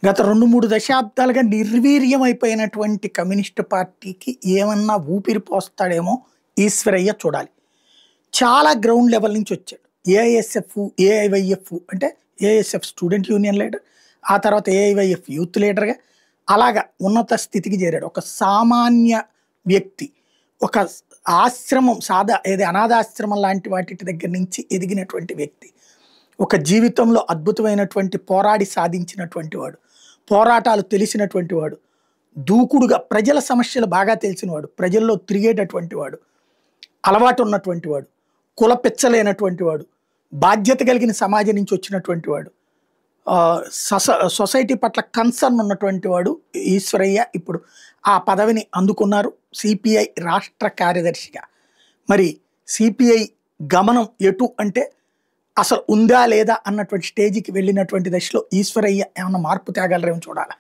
గత 2, 3 దశాబ్దాలుగా నిర్వీర్యమైపోయినటువంటి కమ్యూనిస్ట్ పార్టీకి ఏమన్నా ఊపిరి పోస్తాడేమో ఈశ్వరయ్య చూడాలి. చాలా గ్రౌండ్ లెవెల్ నుంచి వచ్చాడు. ఏఐఎస్ఎఫ్, ఏఐవైఎఫ్ అంటే ఏఐఎస్ఎఫ్ స్టూడెంట్ యూనియన్ లీడర్, ఆ తర్వాత ఏఐవైఎఫ్ యూత్ లీడర్గా అలాగా ఉన్నత స్థితికి చేరాడు. ఒక సామాన్య వ్యక్తి, ఒక ఆశ్రమం ఏది అనాథాశ్రమం లాంటి వాటి దగ్గర నుంచి ఎదిగినటువంటి వ్యక్తి, ఒక జీవితంలో అద్భుతమైనటువంటి పోరాడి సాధించినటువంటి వాడు, పోరాటాలు తెలిసినటువంటి వాడు, దూకుడుగా ప్రజల సమస్యలు బాగా తెలిసినవాడు, ప్రజల్లో తిరిగేటటువంటి వాడు, అలవాటు ఉన్నటువంటి వాడు, కులపెచ్చలేనటువంటి వాడు, బాధ్యత కలిగిన సమాజం నుంచి వచ్చినటువంటి వాడు, సొసైటీ పట్ల కన్సర్న్ ఉన్నటువంటి వాడు ఈశ్వరయ్య ఇప్పుడు ఆ పదవిని అందుకున్నారు సిపిఐ రాష్ట్ర కార్యదర్శిగా. మరి సిపిఐ గమనం ఎటు అంటే అసలు ఉందా లేదా అన్నటువంటి స్టేజ్కి వెళ్ళినటువంటి దశలో ఈశ్వరయ్య ఏమన్నా మార్పు తేగలరేమో చూడాలి.